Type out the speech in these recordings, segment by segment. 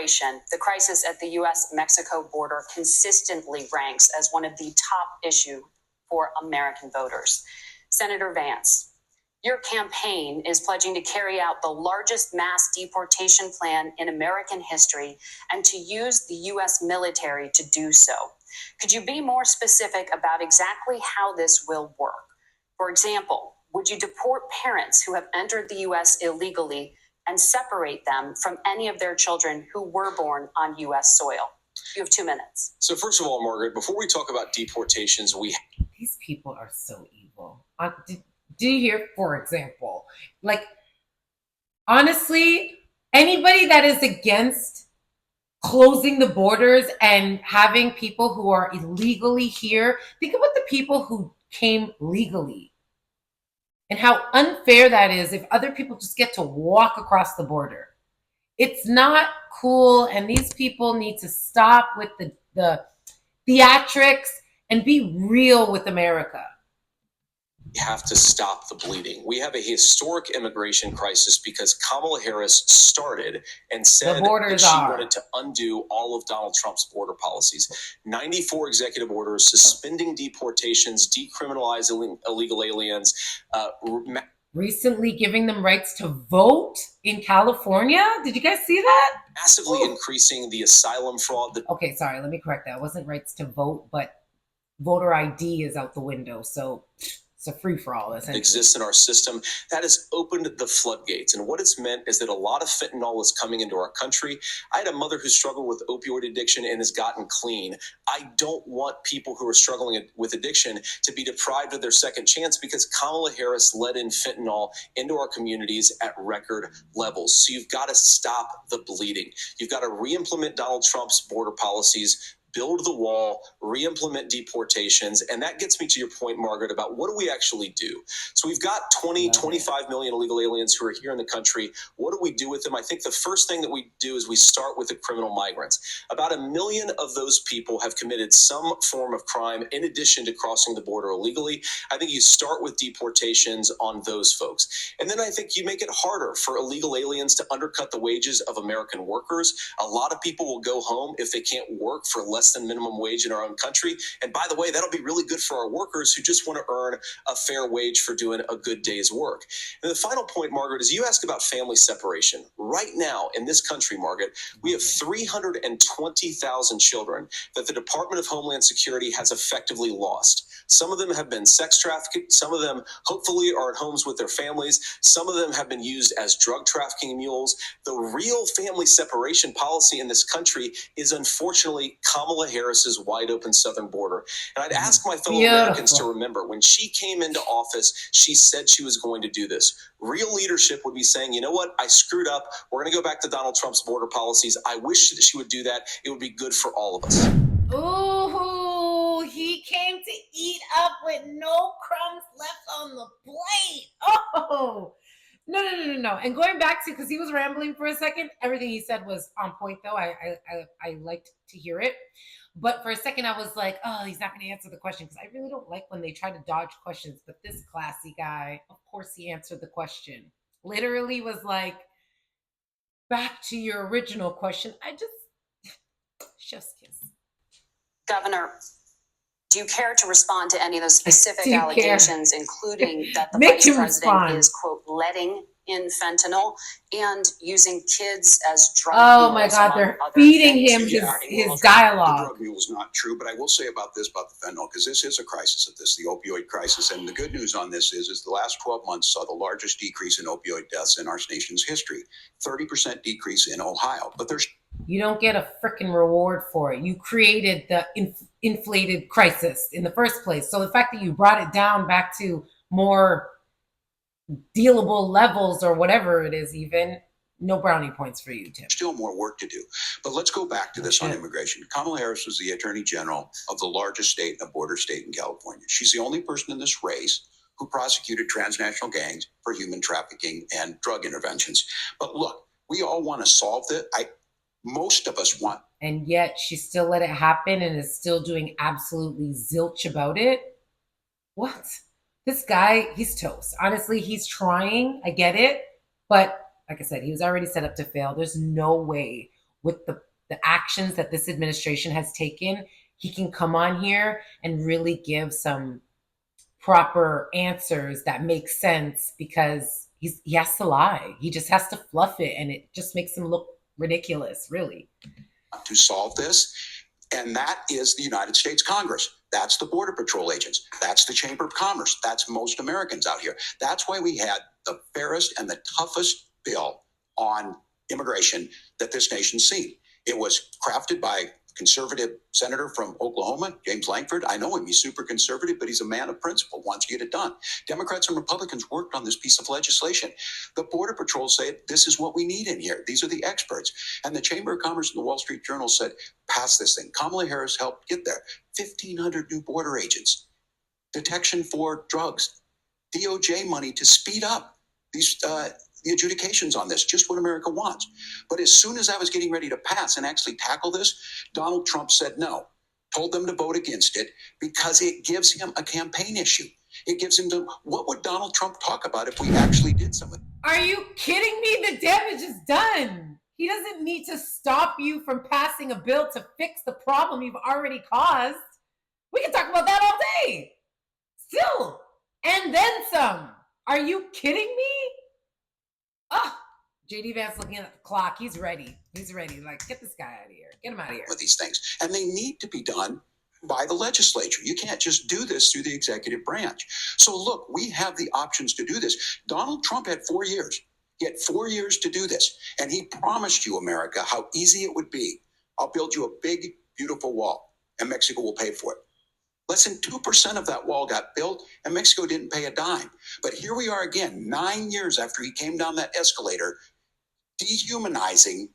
immigration, the crisis at the U.S.-Mexico border consistently ranks as one of the top issues for American voters. Senator Vance, your campaign is pledging to carry out the largest mass deportation plan in American history and to use the U.S. military to do so. Could you be more specific about exactly how this will work? For example, would you deport parents who have entered the U.S. illegally and separate them from any of their children who were born on U.S. soil? You have 2 minutes. So first of all, Margaret, before we talk about deportations, these people are so evil. Do you hear, for example, like, honestly, anybody that is against closing the borders and having people who are illegally here, think about the people who came legally and how unfair that is if other people just get to walk across the border. It's not cool, and these people need to stop with the theatrics and be real with America. We have to stop the bleeding. We have a historic immigration crisis because Kamala Harris started and said that she wanted to undo all of Donald Trump's border policies. 94 executive orders suspending deportations, decriminalizing illegal aliens, recently giving them rights to vote in California. Did you guys see that? Massively increasing the asylum fraud. Okay, sorry, let me correct that. It wasn't rights to vote, but voter ID is out the window. So it's a free-for-all, essentially. Exists in our system. That has opened the floodgates. And what it's meant is that a lot of fentanyl is coming into our country. I had a mother who struggled with opioid addiction and has gotten clean. I don't want people who are struggling with addiction to be deprived of their second chance because Kamala Harris let in fentanyl into our communities at record levels. So you've got to stop the bleeding. You've got to re-implement Donald Trump's border policies, build the wall, re-implement deportations. And that gets me to your point, Margaret, about what do we actually do? So we've got 25 million illegal aliens who are here in the country. What do we do with them? I think the first thing that we do is we start with the criminal migrants. About 1 million of those people have committed some form of crime in addition to crossing the border illegally. I think you start with deportations on those folks. And then I think you make it harder for illegal aliens to undercut the wages of American workers. A lot of people will go home if they can't work for less than minimum wage in our own country. And by the way, that'll be really good for our workers who just want to earn a fair wage for doing a good day's work. And the final point, Margaret, is you asked about family separation. Right now in this country, Margaret, we have 320,000 children that the Department of Homeland Security has effectively lost. Some of them have been sex trafficked. Some of them hopefully are at homes with their families. Some of them have been used as drug trafficking mules. The real family separation policy in this country is unfortunately Kamala Harris's wide open southern border. And I'd ask my fellow Americans to remember when she came into office, she said she was going to do this. Real leadership would be saying, you know what? I screwed up. We're going to go back to Donald Trump's border policies. I wish that she would do that. It would be good for all of us. Ooh, he came to eat up with no crumbs left on the plate. Oh, no. And going back to, because he was rambling for a second, everything he said was on point, though. I liked to hear it. But for a second, I was like, oh, he's not going to answer the question, because I really don't like when they try to dodge questions. But this classy guy, of course, he answered the question. Literally was like, back to your original question. Chef's kiss. Governor, do you care to respond to any of those specific allegations, including that the vice president is, quote, letting in fentanyl and using kids as drug mules? Oh my God, they're feeding him his dialogue. The drug mule is not true, but I will say about the fentanyl, because this is a crisis of this, the opioid crisis. And the good news on this is the last 12 months saw the largest decrease in opioid deaths in our nation's history, 30% decrease in Ohio. But there's You don't get a freaking reward for it. You created the inflated crisis in the first place. So the fact that you brought it down back to more dealable levels or whatever it is, even, no brownie points for you, Tim. Still more work to do. But let's go back to this on immigration. Kamala Harris was the Attorney General of the largest state, a border state in California. She's the only person in this race who prosecuted transnational gangs for human trafficking and drug interventions. But look, we all want to solve this. Most of us want. And yet she still let it happen and is still doing absolutely zilch about it. What? This guy, he's toast. Honestly, he's trying. I get it. But like I said, he was already set up to fail. There's no way with the actions that this administration has taken, he can come on here and really give some proper answers that make sense, because he has to lie. He just has to fluff it, and it just makes him look ridiculous, really. To solve this, and that is the United States Congress. That's the Border Patrol agents. That's the Chamber of Commerce. That's most Americans out here. That's why we had the fairest and the toughest bill on immigration that this nation's seen. It was crafted by conservative senator from Oklahoma, James Lankford. I know him. He's super conservative, but he's a man of principle, wants to get it done. Democrats and Republicans worked on this piece of legislation. The Border Patrol said, this is what we need in here. These are the experts. And the Chamber of Commerce and the Wall Street Journal said, pass this thing. Kamala Harris helped get there. 1,500 new border agents, detection for drugs, DOJ money to speed up these the adjudications on this, just what America wants. But as soon as I was getting ready to pass and actually tackle this, Donald Trump said no, told them to vote against it because it gives him a campaign issue. It gives him what would Donald Trump talk about if we actually did something? Are you kidding me? The damage is done. He doesn't need to stop you from passing a bill to fix the problem you've already caused. We can talk about that all day. Still. And then some. Are you kidding me? Oh, JD Vance looking at the clock. He's ready. He's ready. Like, get this guy out of here. Get him out of here. With these things. And they need to be done by the legislature. You can't just do this through the executive branch. So look, we have the options to do this. Donald Trump had 4 years. He had 4 years to do this. And he promised you, America, how easy it would be. I'll build you a big, beautiful wall, and Mexico will pay for it. Less than 2% of that wall got built, and Mexico didn't pay a dime. But here we are again, 9 years after he came down that escalator, dehumanizing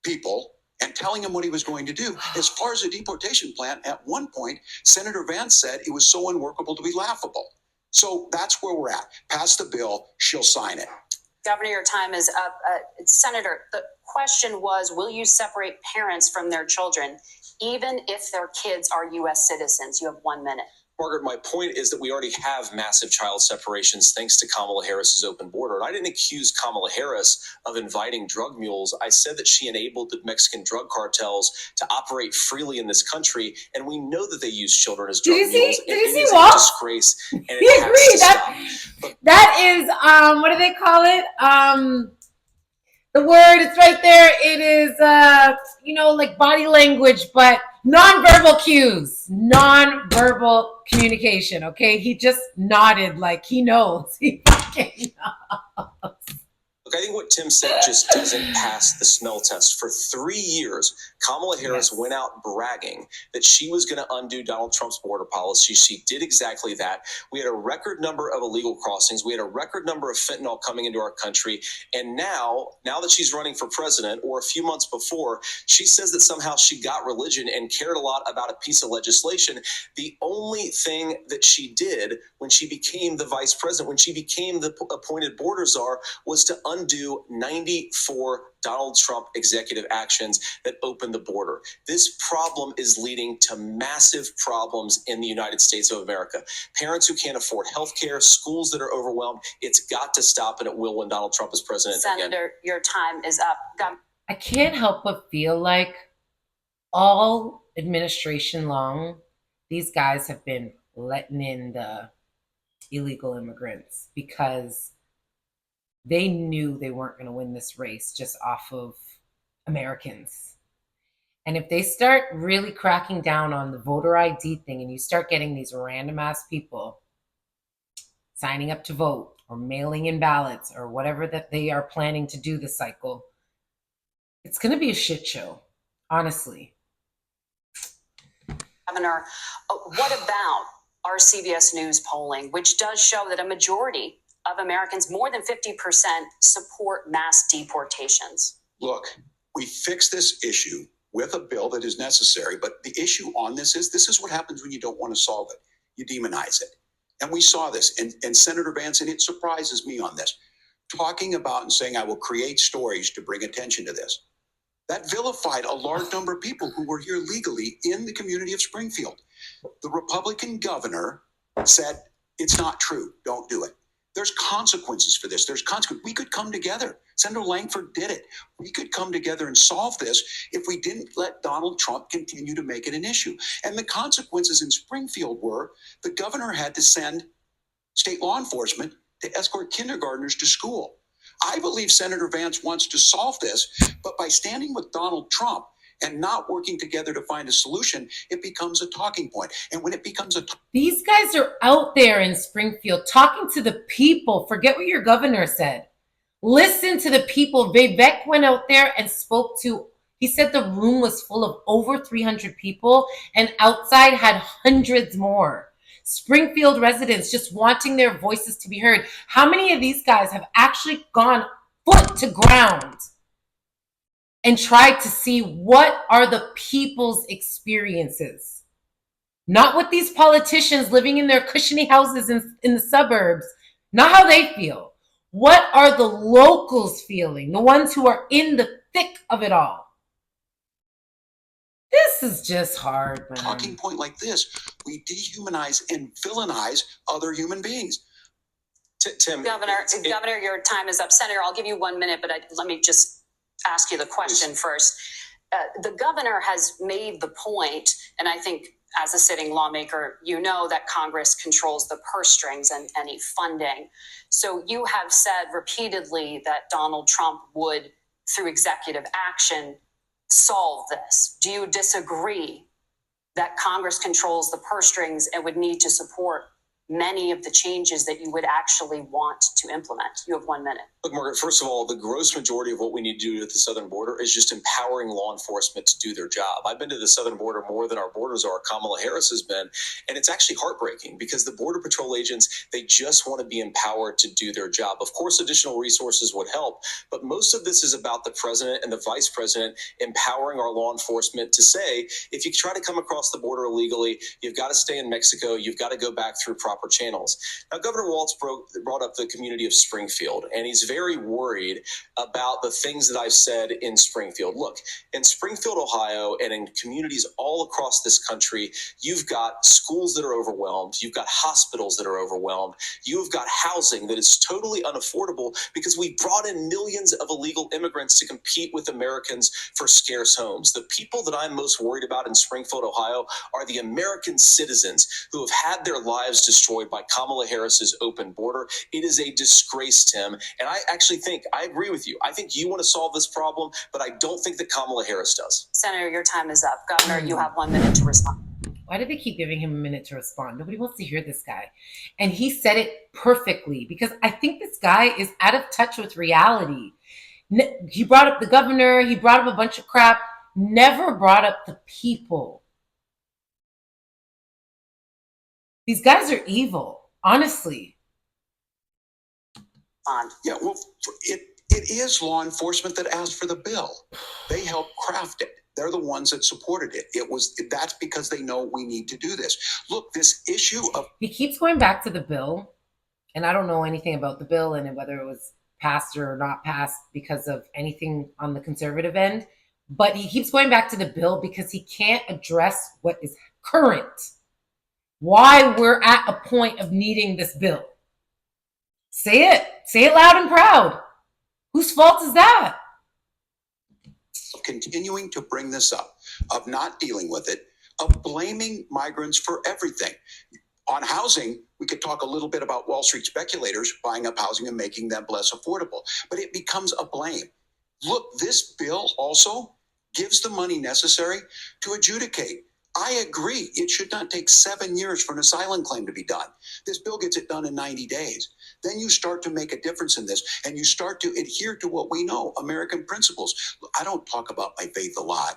people and telling them what he was going to do. As far as the deportation plan, at one point, Senator Vance said it was so unworkable to be laughable. So that's where we're at. Pass the bill, she'll sign it. Governor, your time is up. Senator, the question was, will you separate parents from their children, even if their kids are U.S. citizens? You have 1 minute. Margaret, my point is that we already have massive child separations thanks to Kamala Harris's open border. And I didn't accuse Kamala Harris of inviting drug mules. I said that she enabled the Mexican drug cartels to operate freely in this country. And we know that they use children as drug mules. Did you see a Waltz? disgrace. And He it has agreed. to stop. That is, what do they call it? The word, it's right there. It is, like body language, but nonverbal cues, nonverbal communication. Okay. He just nodded like he knows. He fucking knows. Look, I think what Tim said just doesn't pass the smell test. For 3 years, Kamala Harris went out bragging that she was going to undo Donald Trump's border policy. She did exactly that. We had a record number of illegal crossings. We had a record number of fentanyl coming into our country. And now that she's running for president, or a few months before, she says that somehow she got religion and cared a lot about a piece of legislation. The only thing that she did when she became the vice president, when she became the appointed border czar, was to undo 94 Donald Trump executive actions that opened the border. This problem is leading to massive problems in the United States of America. Parents who can't afford health care, schools that are overwhelmed. It's got to stop, and it will when Donald Trump is president again. Senator, your time is up. I can't help but feel like all administration long, these guys have been letting in the illegal immigrants because they knew they weren't going to win this race just off of Americans. And if they start really cracking down on the voter ID thing, and you start getting these random ass people signing up to vote or mailing in ballots or whatever that they are planning to do this cycle, it's going to be a shit show, honestly. Governor, what about our CBS News polling, which does show that a majority of Americans, more than 50%, support mass deportations? Look, we fix this issue with a bill that is necessary, but the issue on this is what happens when you don't want to solve it. You demonize it. And we saw this, and Senator Vance, and it surprises me on this, talking about and saying, I will create stories to bring attention to this. That vilified a large number of people who were here legally in the community of Springfield. The Republican governor said, it's not true, don't do it. There's consequences for this. There's consequences. We could come together. Senator Langford did it. We could come together and solve this if we didn't let Donald Trump continue to make it an issue. And the consequences in Springfield were the governor had to send state law enforcement to escort kindergartners to school. I believe Senator Vance wants to solve this, but by standing with Donald Trump and not working together to find a solution, it becomes a talking point. And when it becomes a These guys are out there in Springfield talking to the people. Forget what your governor said. Listen to the people. Vivek went out there and spoke to, he said the room was full of over 300 people and outside had hundreds more. Springfield residents just wanting their voices to be heard. How many of these guys have actually gone foot to ground and tried to see what are the people's experiences? Not what these politicians living in their cushiony houses in the suburbs, not how they feel. What are the locals feeling? The ones who are in the thick of it all. This is just hard, man. talking point like this, we dehumanize and villainize other human beings. Tim, Governor, your time is up. Senator, I'll give you 1 minute, but let me just ask you the question first. The governor has made the point, and I think as a sitting lawmaker, you know that Congress controls the purse strings and any funding. So you have said repeatedly that Donald Trump would, through executive action, solve this. Do you disagree that Congress controls the purse strings and would need to support many of the changes that you would actually want to implement? You have 1 minute. Look, Margaret, first of all, the gross majority of what we need to do at the southern border is just empowering law enforcement to do their job. I've been to the southern border more than our borders are. Kamala Harris has been. And it's actually heartbreaking because the Border Patrol agents, they just want to be empowered to do their job. Of course, additional resources would help, but most of this is about the president and the vice president empowering our law enforcement to say, if you try to come across the border illegally, you've got to stay in Mexico, you've got to go back through proper channels. Now, Governor Waltz brought up the community of Springfield, and he's very worried about the things that I've said in Springfield. Look, in Springfield, Ohio, and in communities all across this country, you've got schools that are overwhelmed. You've got hospitals that are overwhelmed. You've got housing that is totally unaffordable because we brought in millions of illegal immigrants to compete with Americans for scarce homes. The people that I'm most worried about in Springfield, Ohio, are the American citizens who have had their lives destroyed by Kamala Harris's open border. It is a disgrace, Tim. And I actually think, I agree with you. I think you want to solve this problem, but I don't think that Kamala Harris does. Senator, your time is up. Governor, you have 1 minute to respond. Why do they keep giving him a minute to respond? Nobody wants to hear this guy. And he said it perfectly because I think this guy is out of touch with reality. He brought up the governor. He brought up a bunch of crap. Never brought up the people. These guys are evil, honestly. Yeah, well, it is law enforcement that asked for the bill. They helped craft it. They're the ones that supported it. That's because they know we need to do this. Look, this issue of... He keeps going back to the bill, and I don't know anything about the bill and whether it was passed or not passed because of anything on the conservative end, but he keeps going back to the bill because he can't address what is current. Why we're at a point of needing this bill. Say it. Say it loud and proud. Whose fault is that? Continuing to bring this up, of not dealing with it, of blaming migrants for everything. On housing, we could talk a little bit about Wall Street speculators buying up housing and making them less affordable, but it becomes a blame. Look, this bill also gives the money necessary to adjudicate. I agree. It should not take 7 years for an asylum claim to be done. This bill gets it done in 90 days. Then you start to make a difference in this, and you start to adhere to what we know, American principles. I don't talk about my faith a lot,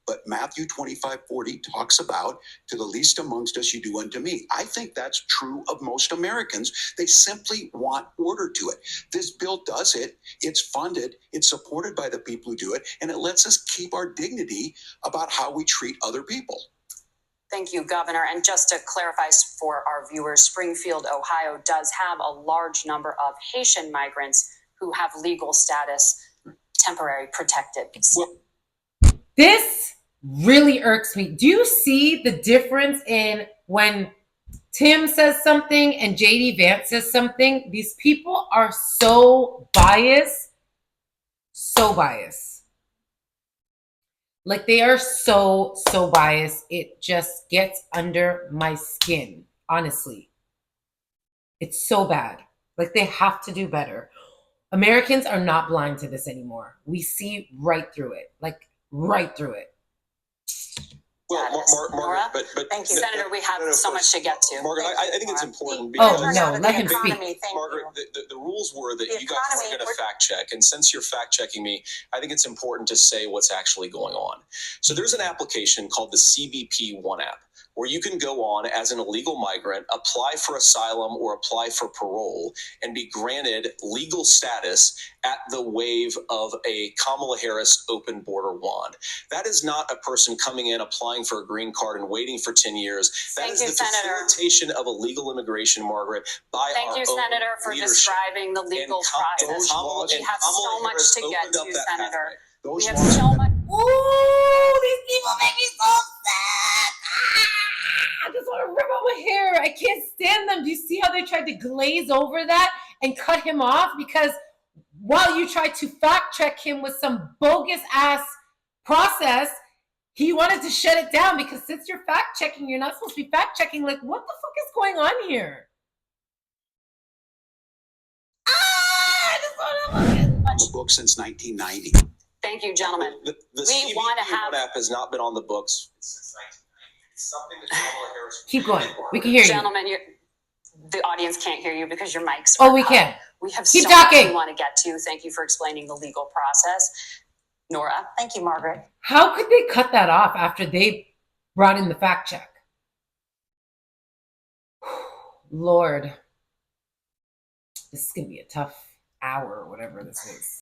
but Matthew 25:40 talks about, to the least amongst us you do unto me. I think that's true of most Americans. They simply want order to it. This bill does it. It's funded. It's supported by the people who do it, and it lets us keep our dignity about how we treat other people. Thank you, Governor. And just to clarify for our viewers, Springfield, Ohio does have a large number of Haitian migrants who have legal status, temporary protected. This really irks me. Do you see the difference in when Tim says something and JD Vance says something. These people are so biased. So biased. Like they are so biased. It just gets under my skin, honestly. It's so bad. Like they have to do better. Americans are not blind to this anymore. We see right through it. Like right through it. Well, Maura? Margaret, but Thank you, Senator. We have so much to get to. Margaret, I think it's important Oh, because no, let him speak. Margaret, the rules were that you guys were going to fact check, and since you're fact checking me, I think it's important to say what's actually going on. So there's an application called the CBP One app, where you can go on as an illegal migrant, apply for asylum or apply for parole, and be granted legal status at the wave of a Kamala Harris open border wand. That is not a person coming in, applying for a green card and waiting for 10 years. That is the facilitation of illegal immigration, Margaret, by our own Senator, for leadership. describing the legal process. We have so much to get to, Senator. We have laws- so much. Ooh, these people make me so sad. I just want to rip out my hair. I can't stand them. Do you see how they tried to glaze over that and cut him off? Because while you tried to fact check him with some bogus ass process, he wanted to shut it down because since you're fact checking, you're not supposed to be fact checking. Like, what the fuck is going on here? I just want to look at On the book since 1990. Thank you, gentlemen. The We CBP want to have- One app has not been on the books since 1990. It's something that Kamala Harris. Keep going. We can hear you. Gentlemen, the audience can't hear you because your mics Oh, are we up. can. We have Keep so much talking. we want to get to. Thank you for explaining the legal process. Nora? Thank you, Margaret. How could they cut that off after they brought in the fact check? Lord, this is going to be a tough hour or whatever this is.